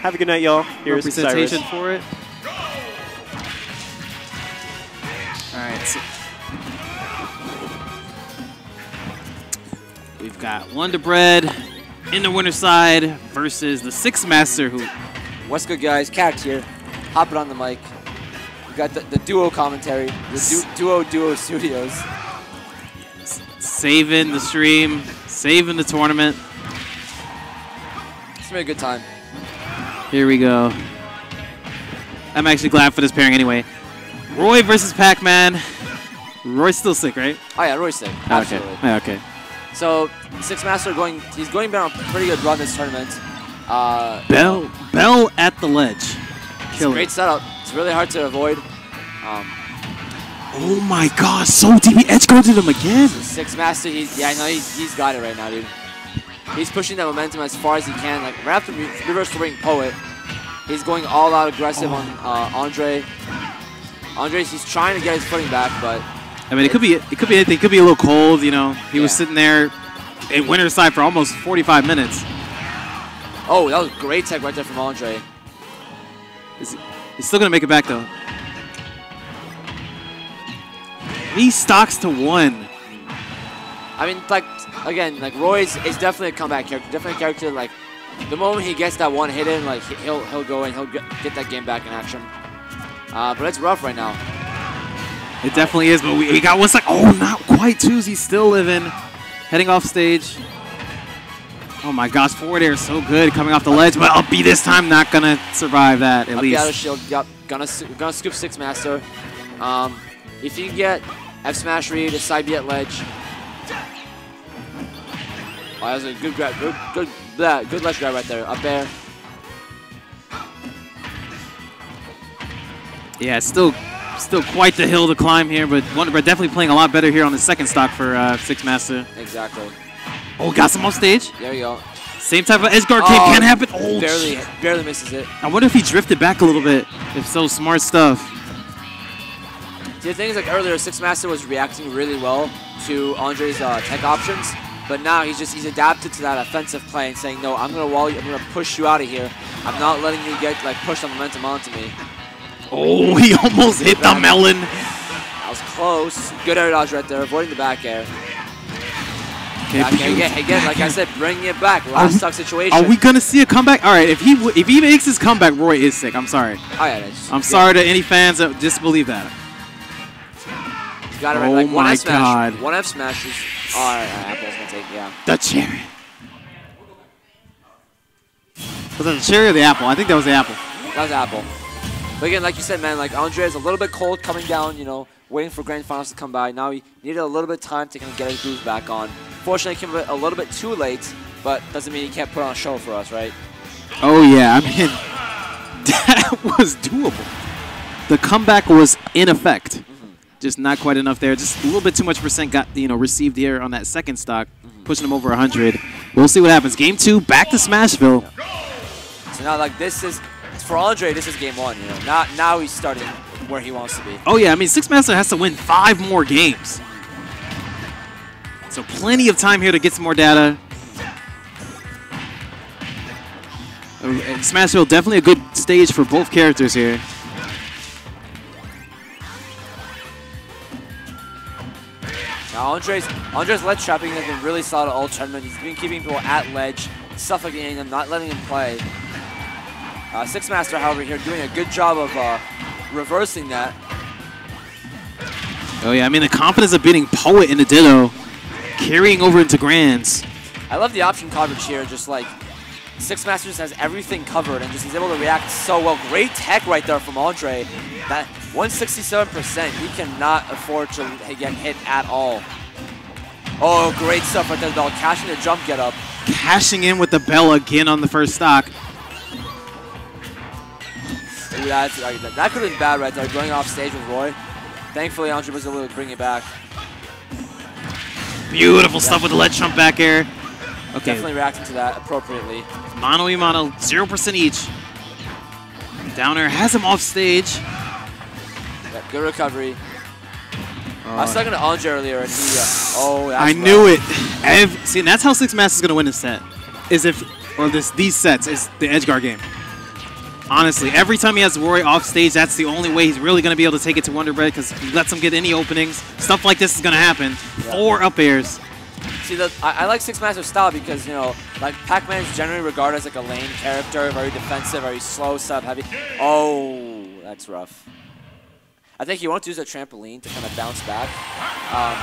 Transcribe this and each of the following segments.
Have a good night, y'all. Here's representation Cyrus. for it. All right. So we've got Wonderbread in the winner's side versus the 6Master, who... What's good, guys? Cact here. Hopping on the mic. We got the duo commentary. The duo studios. Saving the stream, saving the tournament. It's been a good time. Here we go. I'm actually glad for this pairing anyway. Roy versus Pac-Man. Roy's still sick, right? Oh yeah, Roy's sick. Absolutely. Okay. Okay. So 6Master he's going down a pretty good run this tournament. Bell at the ledge. Killer. Great setup. It's really hard to avoid. Oh my gosh, so deep. He edge guarded him again. 6Master, he's got it right now, dude. He's pushing that momentum as far as he can. Like right after reverse ring Poet, he's going all out aggressive on Andre. He's trying to get his footing back, but I mean, it could be anything. It could be a little cold, you know. He was sitting there in winner's side for almost 45 minutes. Oh, that was great tech right there from Andre. He's still gonna make it back though. He stocks to 1. I mean, like again, like Roy's is definitely a comeback character. Definitely a character like the moment he gets that one hit in, like he'll go and he'll get that game back in action. But it's rough right now. It definitely is, but we got one sec. Oh, not quite. He's still living. Heading off stage. Oh my gosh, forward air is so good coming off the ledge, but I'll be this time not gonna survive that at least. Out of shield. Yep, gonna scoop 6Master. If you can get F smash read, a side B at ledge. Oh, that was a good grab, good ledge grab right there. Up air. Yeah, it's still quite the hill to climb here, but Wonderbread definitely playing a lot better here on the second stock for 6Master. Exactly. Oh, got some off stage. There you go. Same type of edge guard game can happen. Oh, barely misses it. I wonder if he drifted back a little bit. If so, smart stuff. See, the thing is, like earlier, 6Master was reacting really well to Andre's tech options, but now he's adapted to that offensive play and saying, no, I'm gonna wall you, I'm gonna push you out of here. I'm not letting you get push the momentum onto me. Oh, he almost hit the melon. That was close. Good air dodge right there, avoiding the back air. Okay, again, like I said, bringing it back. Last stuck situation. Are we gonna see a comeback? All right, if he makes his comeback, Roy is sick. I'm sorry. Oh, yeah, I'm sorry to any fans that disbelieve that. Got it right. Oh like my God. One F smash is. All right, Apple's gonna take. Yeah. The cherry. Was that the cherry or the apple? I think that was the apple. That was Apple. But again, like you said, man, like Andre is a little bit cold coming down. You know, waiting for grand finals to come by. Now he needed a little bit of time to kind of get his groove back on. Fortunately, he came a little bit too late, but doesn't mean he can't put on a show for us, right? Oh yeah, I mean that was doable. The comeback was in effect, just not quite enough there. Just a little bit too much percent got received here on that second stock, pushing him over 100. We'll see what happens. Game 2, back to Smashville. So now, like this is for Andre. This is game 1. You know, now he's starting where he wants to be. Oh yeah, I mean 6Master has to win 5 more games. So plenty of time here to get some more data. And Smashville, definitely a good stage for both characters here. Now Andre's ledge trapping has been really solid all tournament. He's been keeping people at ledge, suffocating them, not letting them play. 6Master, however, here doing a good job of reversing that. Oh yeah, I mean the confidence of beating Poet in the Ditto, carrying over into Grands. I love the option coverage here, just like 6Master has everything covered and just he's able to react so well. Great tech right there from Andre. That 167%, he cannot afford to get hit at all. Oh, great stuff right there, Bell. Cashing the jump get up. Cashing in with the bell again on the first stock. That could have been bad right there, going off stage with Roy. Thankfully, Andre was able to bring it back. Beautiful stuff with the ledge jump back air. Okay. Definitely reacting to that appropriately. Mono E-Mono, 0% each. Down air has him off stage. Yeah, good recovery. I was talking to Andre earlier, and he, oh, that's I knew it. See, and that's how 6Master is going to win this set. These sets is the edge guard game. Honestly, every time he has Roy off stage, that's the only way he's really going to be able to take it to Wonderbread because he lets him get any openings. Stuff like this is going to happen. Yeah. 4 up airs. See, I like 6Master's style because, you know, like Pac-Man is generally regarded as like a lane character, very defensive, very slow, sub-heavy. Oh, that's rough. I think he wanted to use a trampoline to kind of bounce back.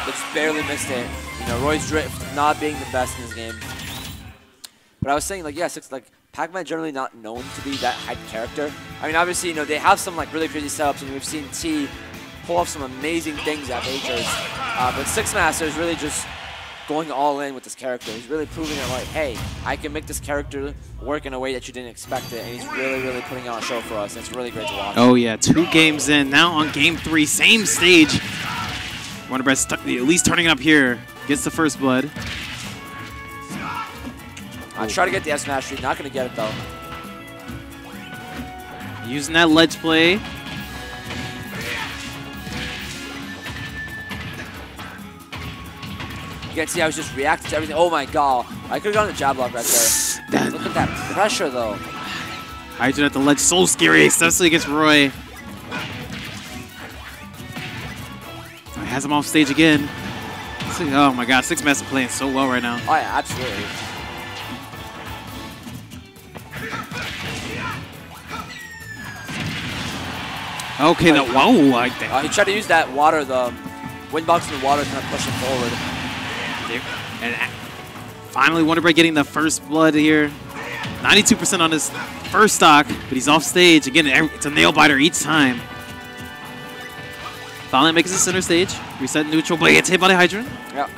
But just barely missed it. You know, Roy's drift not being the best in this game. But I was saying, like, yeah, Pac-Man generally not known to be that hype character. I mean, obviously, you know, they have some like really crazy setups, and we've seen T pull off some amazing things at majors. But 6Master is really just going all in with this character. He's really proving it like, hey, I can make this character work in a way that you didn't expect it, and he's really, really putting on a show for us. It's really great to watch. Oh yeah, 2 games in. Now on game 3, same stage. Wonderbread at least turning up here. Gets the first blood. I try to get the S-Mastery, not going to get it though. Using that ledge play. You can see I was just reacting to everything. Oh my god. I could have gotten the jab block right there. Look at that pressure though. Hydra at the ledge, so scary, especially against Roy. He has him off stage again. Oh my god, 6Master playing so well right now. Oh yeah, absolutely. Okay, whoa, like that. He tried to use that water, the wind box in the water to kind of push him forward. And finally, Wonderbread getting the first blood here. 92% on his first stock, but he's off stage. Again, it's a nail biter each time. Finally makes it center stage. Reset neutral, but he gets hit by the Hydrant. Yeah.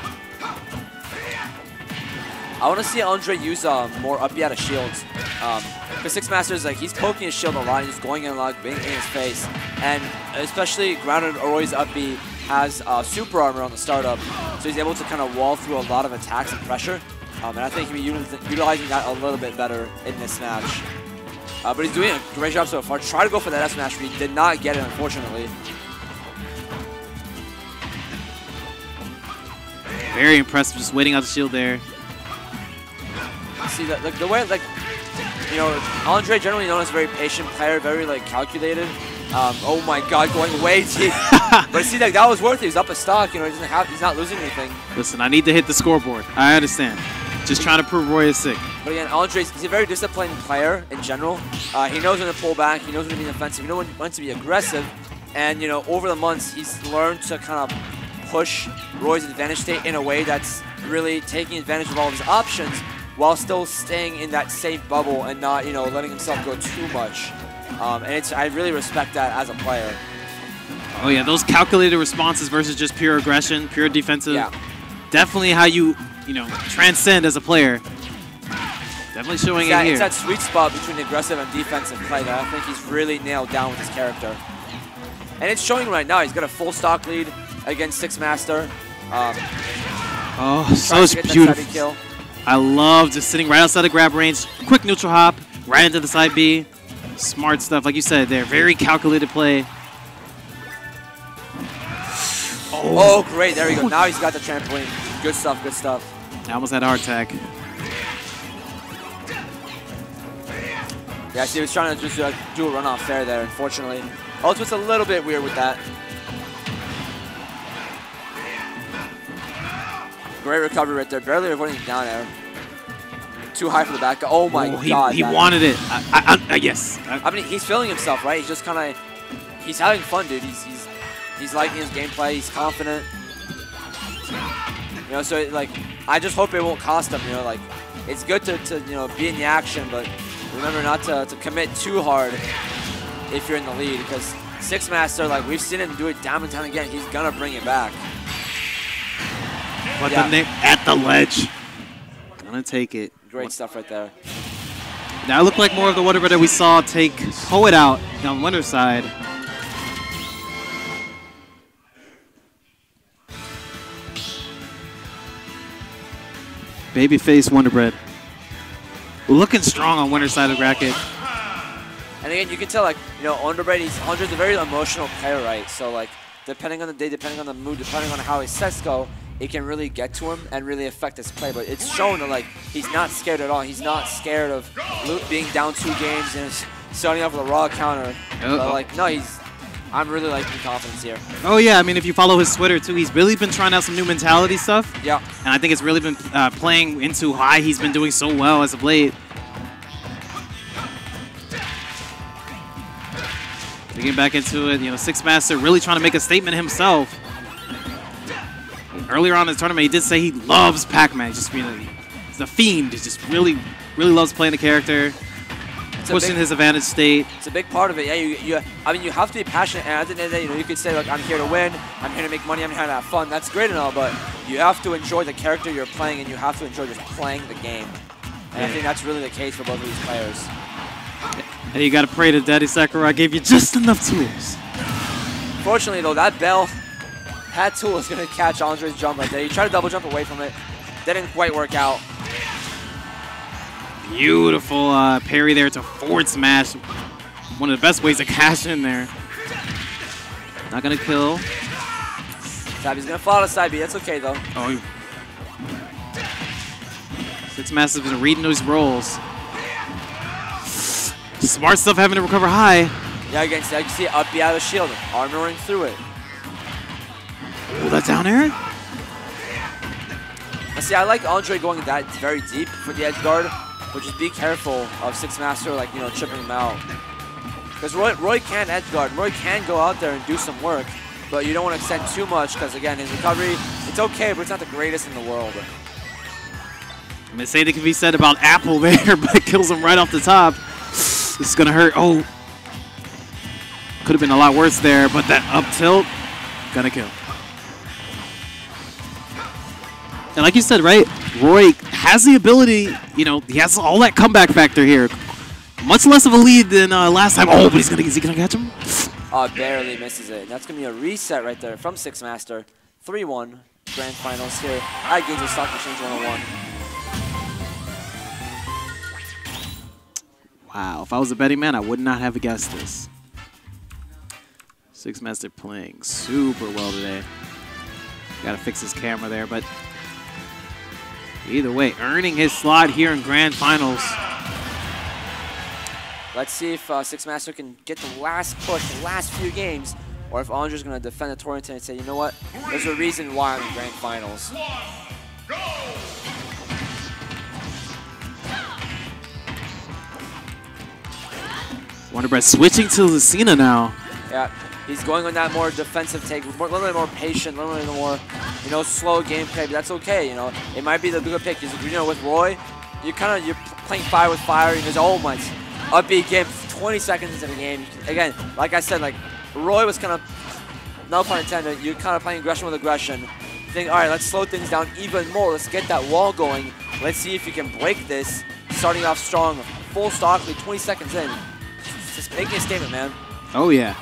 I want to see Andre use more up out of shields. Because 6Master is like, he's poking his shield a lot, he's going in a lot, being in his face. And especially grounded Roy's up B has super armor on the startup, so he's able to kind of wall through a lot of attacks and pressure. And I think he'll be utilizing that a little bit better in this match. But he's doing a great job so far. Try to go for that S-Master, he did not get it, unfortunately. Very impressive, just waiting out the shield there. See that, like the way, like, you know, Andre generally known as a very patient player, very like calculated. Oh my God, going way deep. But see, like that was worth it. He's up a stock. You know, he's not losing anything. Listen, I need to hit the scoreboard. I understand. Just trying to prove Roy is sick. But again, he's a very disciplined player in general. He knows when to pull back. He knows when to be offensive. He knows when to be aggressive. And you know, over the months, he's learned to kind of push Roy's advantage state in a way that's really taking advantage of all of his options, while still staying in that safe bubble and not, you know, letting himself go too much. And I really respect that as a player. Oh yeah, those calculated responses versus just pure aggression, pure defensive. Yeah. Definitely how you know, transcend as a player. Definitely showing it here. It's that sweet spot between aggressive and defensive play that I think he's really nailed down with his character. And it's showing right now. He's got a full stock lead against 6Master. Oh, so beautiful. I love just sitting right outside the grab range. Quick neutral hop, right into the side B. Smart stuff, like you said there. Very calculated play. Oh, great. There we go. Now he's got the trampoline. Good stuff, good stuff. I almost had a heart attack. Yeah, see, he was trying to just do a runoff fair there, unfortunately. Ultimate's a little bit weird with that. Great recovery right there. Barely avoiding down air. Too high for the back. Oh my God. He wanted it. Yes. I mean, he's feeling himself, right? He's just kind of, he's having fun, dude. He's liking his gameplay. He's confident. You know, so like, I just hope it won't cost him. You know, like, it's good to you know, be in the action, but remember not to commit too hard if you're in the lead, because 6Master, like we've seen him do it time and time again. He's gonna bring it back. But at the ledge. Gonna take it. Great stuff right there. Now it looked like more of the Wonderbread that we saw take Poet out on winner's side. Babyface Wonderbread. Looking strong on winner's side of the bracket. And again, you can tell, like, you know, Wonderbread, Andre's a very emotional player, right? So, like, depending on the day, depending on the mood, depending on how his sets go, it can really get to him and really affect his play. But it's shown that, like, he's not scared at all. He's not scared of being down 2 games starting off with a raw counter. But like, no, I'm really liking the confidence here. Oh yeah, I mean, if you follow his Twitter too, he's really been trying out some new mentality stuff. Yeah. And I think it's really been playing into why he's been doing so well as of late. Getting back into it, you know, 6Master really trying to make a statement himself. Earlier on in the tournament, he did say he loves Pac-Man. Just really, he's a fiend. He just really loves playing the character, pushing his advantage state. It's a big part of it. Yeah, I mean, you have to be passionate. And at the end of the day, you know, you could say like, I'm here to win. I'm here to make money. I'm here to have fun. That's great and all, but you have to enjoy the character you're playing, and you have to enjoy just playing the game. And I think that's really the case for both of these players. And you gotta pray to Daddy Sakurai gave you just enough tools. Fortunately, though, that bell, that tool was gonna catch Andre's jump right there. He tried to double jump away from it. Didn't quite work out. Beautiful parry there to forward smash. One of the best ways to cash in there. Not gonna kill. Tabby's gonna fall to side B. That's okay though. Oh. 6Master's been reading those rolls. Smart stuff having to recover high. Yeah, again, so you can see up B out of the shield, armoring through it. Oh, that down air? Now see, I like Andre going that very deep for the edge guard, but just be careful of 6Master, like, you know, chipping him out. Because Roy can edge guard. Roy can go out there and do some work, but you don't want to extend too much because, again, his recovery, it's okay, but it's not the greatest in the world. I'm gonna say that can be said about Apple there, but it kills him right off the top. This is gonna hurt. Oh, could have been a lot worse there, but that up tilt, gonna kill. And like you said, right, Roy has the ability, you know, he has all that comeback factor here. Much less of a lead than last time. Oh, but is he gonna catch him? Barely misses it. That's gonna be a reset right there from 6Master. 3-1 grand finals here at Gainesville Stock Exchange 101. Wow, if I was a betting man, I would not have guessed this. 6Master playing super well today. Gotta fix his camera there, but either way, earning his slot here in Grand Finals. Let's see if 6Master can get the last push, the last few games, or if Andre's gonna defend the Torrington and say, you know what, there's a reason why I'm in Grand Finals. Wonderbread switching to Lucina now. Yeah, he's going on that more defensive take, a little bit more patient, a little bit more, you know, slow gameplay, but that's okay, you know. It might be the bigger pick, because, you know, with Roy, you're playing fire with fire, and there's oh my, upbeat game, 20 seconds into the game. Again, like I said, like, Roy was kind of, no pun intended, you're kind of playing aggression with aggression. Think, all right, let's slow things down even more, let's get that wall going, let's see if you can break this, starting off strong, full stock, 20 seconds in. Just making a statement, man. Oh, yeah.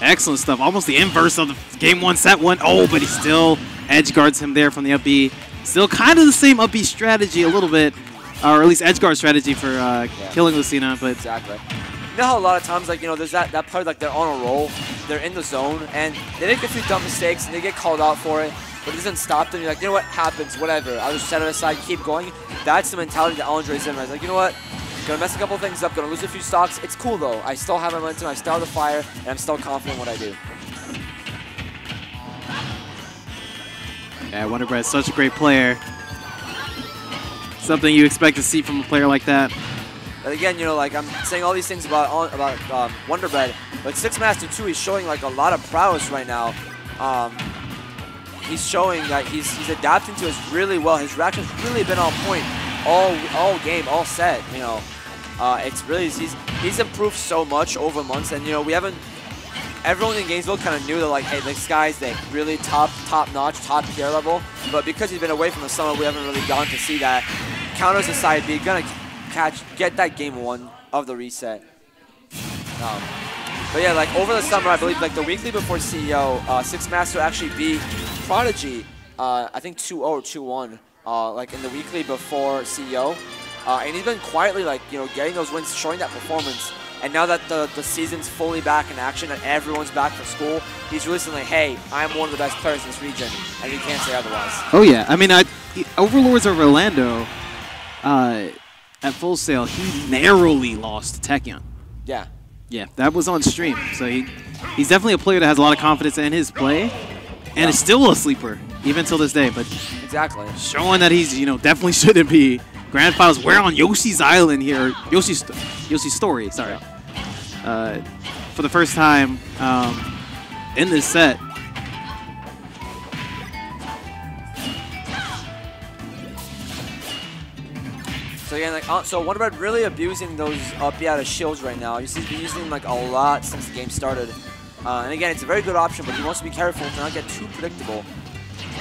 Excellent stuff. Almost the inverse of the game one, set one. Oh, but he still edge guards him there from the up B. Still kind of the same up B strategy a little bit, or at least edge guard strategy for killing Lucina. But exactly. You know how a lot of times, like, you know, there's that player, like, they're on a roll, they're in the zone, and they make a few dumb mistakes, and they get called out for it, but it doesn't stop them. You're like, you know what, happens, whatever. I'll just set it aside, keep going. That's the mentality that Andre's in. Right? Like, you know what? Gonna mess a couple things up, gonna lose a few stocks. It's cool though. I still have momentum, I still have the fire, and I'm still confident in what I do. Yeah, Wonderbread is such a great player. Something you expect to see from a player like that. But again, you know, like I'm saying all these things about Wonderbread, but 6Master too, he's showing like a lot of prowess right now. He's showing that he's adapting to us really well. His reaction's really been on point all game, all set. You know, it's really he's improved so much over months, and you know we haven't. Everyone in Gainesville kind of knew that, like, hey, this guy's like really top notch, top tier level. But because he's been away from the summer, we haven't really gotten to see that. Counters aside, be gonna get that game one of the reset. But yeah, like over the summer, I believe like the weekly before CEO, 6Master actually beat Prodigy, I think 2-0 or 2-1, like in the weekly before CEO. And he's been quietly, like, you know, getting those wins, showing that performance. And now that the season's fully back in action and everyone's back for school, he's really saying, like, hey, I'm one of the best players in this region, and you can't say otherwise. Oh, yeah. I mean, Overlords of Orlando, at Full Sail, he narrowly lost to Tachyon. Yeah. Yeah, that was on stream. So he's definitely a player that has a lot of confidence in his play, and is still a sleeper even till this day. But exactly, showing that he's definitely shouldn't be. Grand finals. We're on Yoshi's Island here. Yoshi's Story. Sorry. For the first time in this set. So again, like so Wonderbread really abusing those up out of shields right now. He's been using them like a lot since the game started. And again, it's a very good option, but he wants to be careful to not get too predictable.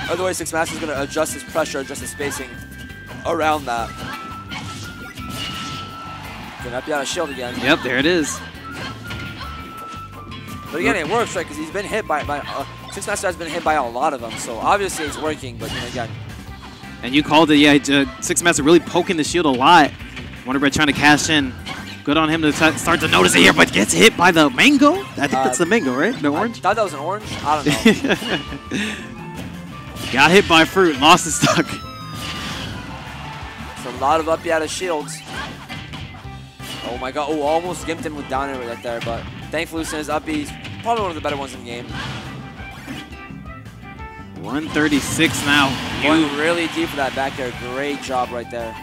Otherwise, 6Master is going to adjust his pressure, adjust his spacing around that. Get up out of shield again. Yep, there it is. But again, it works, right? Because he's been hit by 6Master has been hit by a lot of them, so obviously it's working. But again. And you called it, yeah. 6Master really poking the shield a lot. Wonderbread trying to cash in. Good on him to start to notice it here, but gets hit by the mango. I think that's the mango, right? The orange? I thought that was an orange. I don't know. Got hit by fruit, lost his stock. It's a lot of up out of shields. Oh my god! Oh, almost gimped him with down air right there, but thankfully Lucina's up B. He's probably one of the better ones in the game. 136 now. Going really deep for that back air. Great job right there.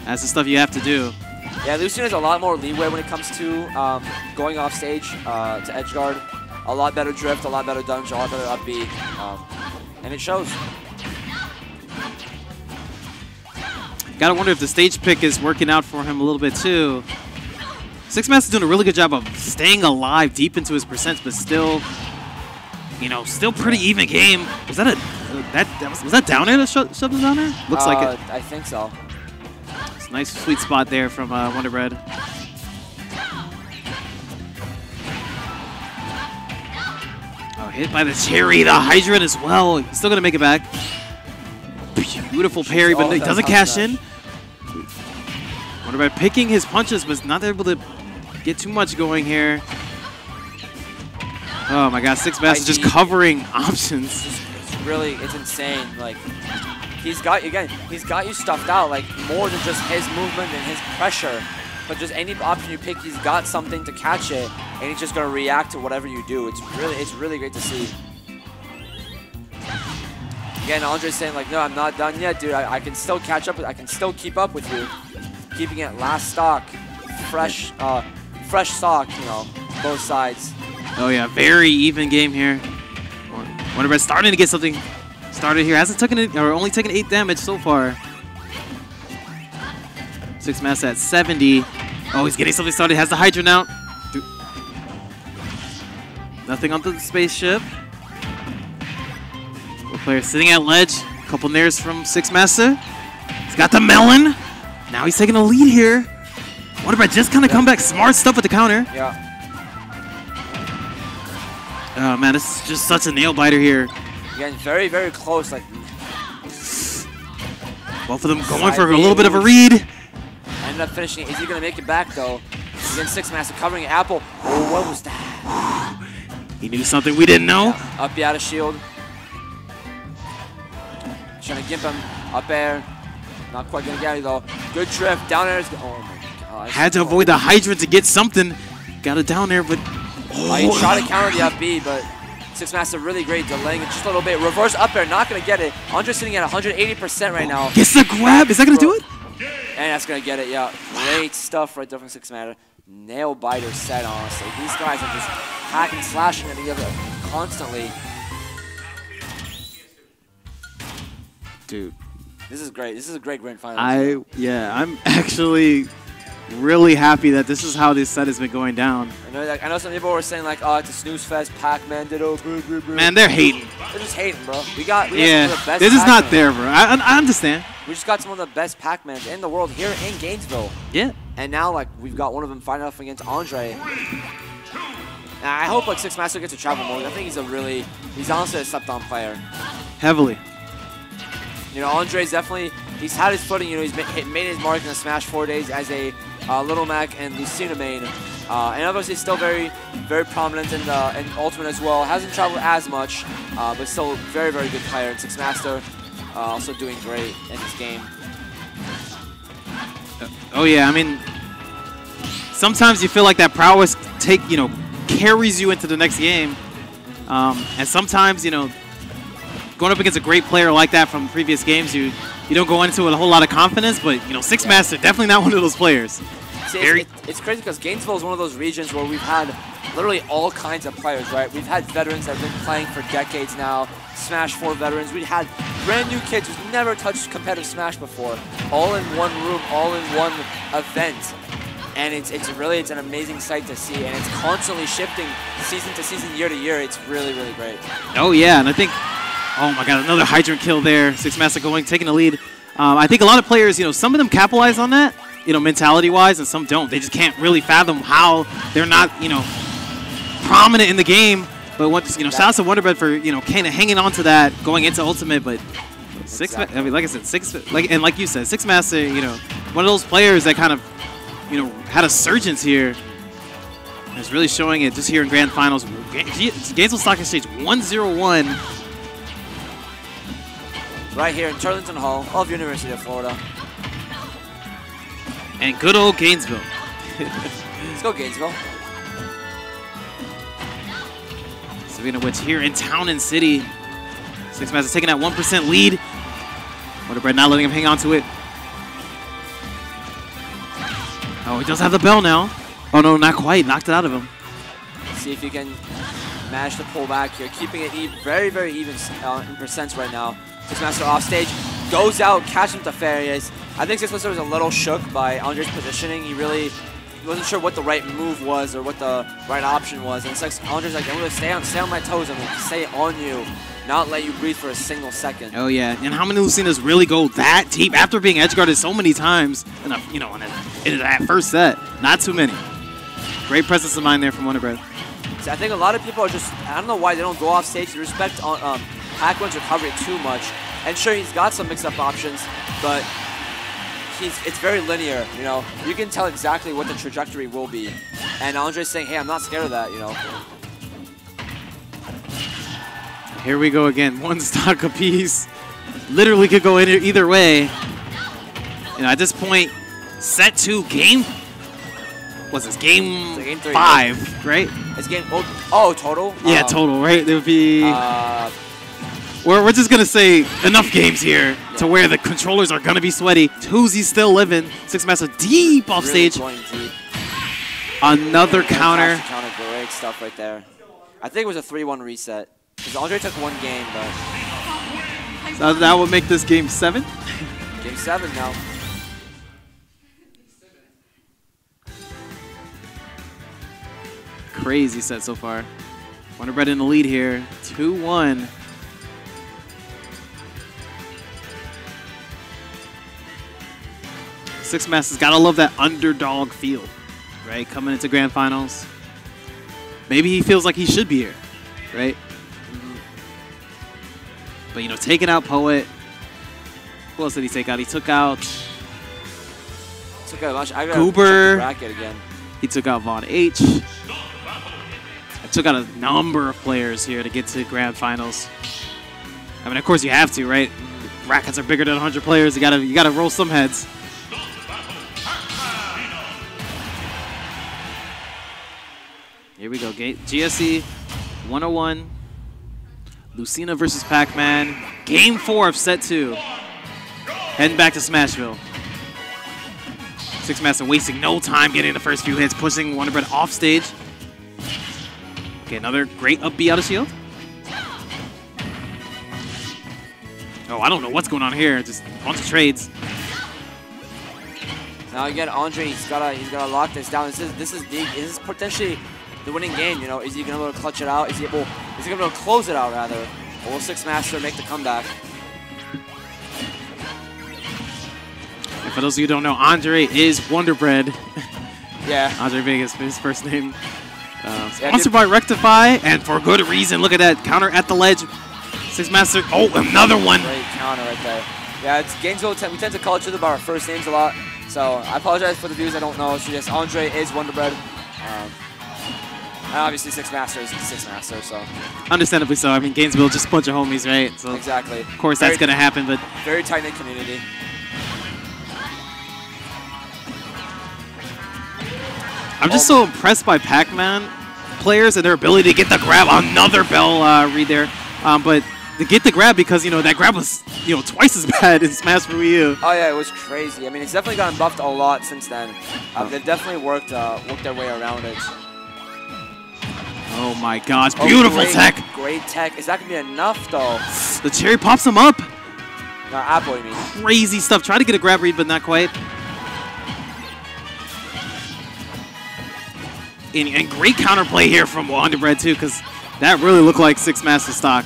That's the stuff you have to do. Yeah, Lucina has a lot more leeway when it comes to going off stage to edge guard. A lot better drift, a lot better dunge, a lot better up B, and it shows. Gotta wonder if the stage pick is working out for him a little bit too. 6Master's doing a really good job of staying alive deep into his percents, but still, still pretty even game. Was that was that down air that shoved him down there? Looks like it. I think so. It's a nice sweet spot there from Wonderbread. Oh, hit by the cherry, the hydrant as well. He's still gonna make it back. Beautiful parry, but he doesn't cash in. Wonderbread picking his punches, but not able to get too much going here. Oh my god, 6Master just covering options. It's insane. Like, he's got you stuffed out, like, more than just his movement and his pressure. But just any option you pick, he's got something to catch it, and he's just gonna react to whatever you do. It's really great to see. Again, Andre's saying like, no, I'm not done yet, dude. I can still catch up. I can still keep up with you. Keeping it last stock, fresh stock, both sides. Oh yeah, very even game here. Wonderbread starting to get something started here. Hasn't taken it, or only taken 8 damage so far. 6Master at 70. Oh, he's getting something started. Has the Hydra now. Nothing on the spaceship. Player sitting at ledge. A couple nairs from 6Master. He's got the melon. Now he's taking a lead here. Wonderbread just kind of come back. Smart stuff with the counter. Yeah. Oh man, this is just such a nail biter here. Again, very, very close. Like, both of them going for a little bit of a read. Ended up finishing it. Is he going to make it back though? Again, 6Master covering Apple. Oh, what was that? He knew something we didn't know. Yeah. Up out of shield. Trying to gimp him. Up air. Not quite going to get it though. Good drift. Down air is. Oh my god. Had to avoid the Hydra to get something. Got it down there, but. He tried to counter the up B, but 6Master really great, delaying it just a little bit. Reverse up air, not going to get it. Andre's sitting at 180% right now. Gets the grab. Is that going to do it? And that's going to get it, yeah. Great stuff right there from 6Master. Nail biter set, honestly. These guys are just hacking, slashing at each other constantly. Dude. This is great. This is a great grand final. I'm actually really happy that this is how this set has been going down. I know some people were saying like, oh, it's a snooze fest. Pac-Man did it. Man, they're hating. They're just hating, bro. We got some of the best. This is not there, bro. I understand. We just got some of the best Pac-Mans in the world here in Gainesville. Yeah. And now like we've got one of them fighting off against Andre. And I hope like 6Master gets to travel more. I think he's honestly a slept-on player. Heavily. Andre's definitely, he's had his footing, he's made his mark in the Smash 4 days as a Little Mac and Lucina main. And obviously still very, very prominent in Ultimate as well. Hasn't traveled as much, but still very, very good player. And 6Master also doing great in this game. Oh yeah, I mean, sometimes you feel like that prowess carries you into the next game. And sometimes, going up against a great player like that from previous games, you don't go into it with a whole lot of confidence, but, 6Master, definitely not one of those players. See, it's crazy because Gainesville is one of those regions where we've had literally all kinds of players, right? We've had veterans that have been playing for decades now, Smash 4 veterans. We've had brand new kids who've never touched competitive Smash before, all in one room, all in one event. And it's an amazing sight to see, and it's constantly shifting season to season, year to year. It's really, really great. Oh, yeah, and I think, oh my God, another Hydrant kill there. 6Master taking the lead. I think a lot of players, some of them capitalize on that, mentality-wise, and some don't. They just can't really fathom how they're not, prominent in the game. But once, shout out to Wonderbread for, kind of hanging on to that going into Ultimate. But I mean, like I said, like you said, 6Master, one of those players that kind of, had a surgence here. It's really showing it just here in Grand Finals. Gainesville Stock Exchange 101. Right here in Turlington Hall of University of Florida. And good old Gainesville. Let's go, Gainesville. Speaking of which, here in Town and City, 6Master taking that 1% lead. Wonderbread not letting him hang on to it. Oh, he does have the bell now. Oh, no, not quite. Knocked it out of him. See if you can manage to pull back here. Keeping it very, very even in percents right now. 6Master off stage. Goes out, catching the Farias. I think 6Master was a little shook by Andre's positioning. He wasn't sure what the right move was or what the right option was. And it's like Andre's like, I'm going to stay on my toes. I'm going to stay on you, not let you breathe for a single second. Oh, yeah. And how many Lucinas really go that deep after being edge guarded so many times in that first set? Not too many. Great presence of mind there from Wonderbread. See, I think a lot of people are just, I don't know why they don't go off stage to respect Pac-Man's recovery too much. And sure, he's got some mix-up options, but it's very linear, You can tell exactly what the trajectory will be. And Andre's saying, hey, I'm not scared of that, Here we go again. One stock apiece. Literally could go either way. At this point, set 2, game. What's this? Game 3, 5, right? It's game. Oh, total? Yeah, total, right? There would be. We're just gonna say enough games here to where the controllers are gonna be sweaty. Tuzi's still living. 6Master deep off stage. Going deep. Another counter. Great stuff right there. I think it was a 3-1 reset. Because Andre took one game, but... So that would make this game 7? Game 7 now. Crazy set so far. Wonderbread in the lead here. 2-1. 6Master's gotta love that underdog feel, right? Coming into Grand Finals. Maybe he feels like he should be here, right? But, taking out Poet. Who else did he take out? He took out Goober. Again. He took out Vaughn H. I took out a number of players here to get to Grand Finals. I mean, of course you have to, right? Brackets are bigger than 100 players. You gotta roll some heads. Here we go. GSE 101. Lucina versus Pac-Man. Game 4 of set 2. Heading back to Smashville. 6Master wasting no time getting the first few hits, pushing Wonderbread off stage. Okay, another great up B out of shield. Oh, I don't know what's going on here. Just a bunch of trades. Now again, Andre, he's gotta lock this down. This is potentially the winning game. Is he gonna be able to clutch it out? Is he gonna be able to close it out rather? Or will 6Master make the comeback? And for those of you who don't know, Andre is Wonderbread. Yeah. Andre Vegas, his first name. Sponsored by Rectify, and for good reason. Look at that counter at the ledge. 6Master. Oh, another one. Great counter right there. Yeah, it's Gainesville. We tend to call each other by our first names a lot. So I apologize for the viewers that don't know. So yes, Andre is Wonderbread. And obviously 6Master is 6Master, so. Understandably so. I mean, Gainesville, just a bunch of homies, right? So exactly. Of course that's going to happen, but. Very tight-knit community. I'm just so impressed by Pac-Man players and their ability to get the grab. Another bell read there. But to get the grab because, that grab was, twice as bad in Smash for Wii U. Oh, yeah, it was crazy. I mean, it's definitely gotten buffed a lot since then. They've definitely worked their way around it. Oh, my gosh. Beautiful tech. Great tech. Is that going to be enough, though? The cherry pops him up. No, Apple, you mean. Crazy stuff. Try to get a grab read, but not quite. And great counterplay here from Wonderbread, too, because that really looked like 6Master stock.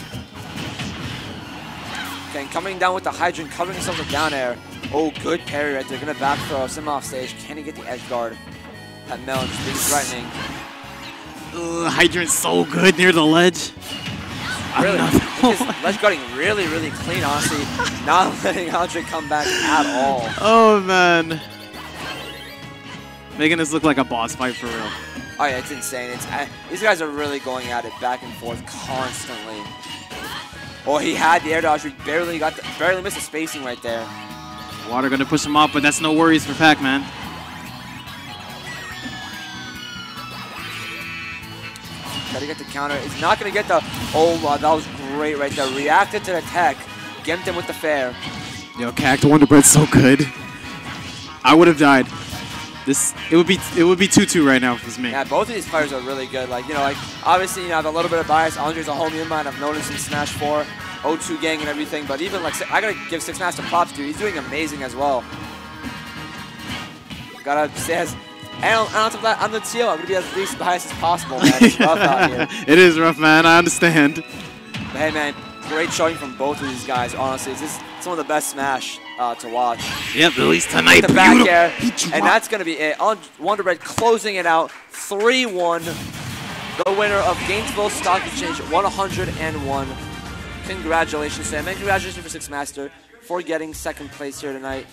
Okay, coming down with the Hydrant, covering himself with down air. Oh, good parry right there. Going to back throw. Sim off stage. Can he get the edge guard? That Melon just being threatening. Hydrant's so good near the ledge. Really, his ledge guarding really, really clean, honestly. Not letting Andre come back at all. Oh, man. Making this look like a boss fight for real. Oh, yeah, it's insane. These guys are really going at it back and forth constantly. Oh, he had the air dodge. He barely missed the spacing right there. Water going to push him off, but that's no worries for Pac-Man. Got to get the counter. He's not going to get the... Oh, wow, that was great right there. Reacted to the tech. Gimped him with the fair. Yo, Cact Wonderbread's so good. I would have died. It would be 2-2 right now if it was me. Yeah, both of these players are really good. Obviously, I have a little bit of bias. Andre's a homie of mine. I've noticed in Smash 4, 0-2 gang and everything. But even, I got to give 6Master props to. He's doing amazing as well. Got to say, and on top of that, I'm the teal. I'm going to be as least biased as possible, man. It's rough out here. It is rough, man. I understand. But hey, man, great showing from both of these guys, honestly. This is some of the best Smash to watch. Yep, at least tonight. The back air, and that's going to be it. Wonderbread closing it out, 3-1. The winner of Gainesville Stock Exchange 101. Congratulations, Sam, and congratulations for 6Master for getting second place here tonight.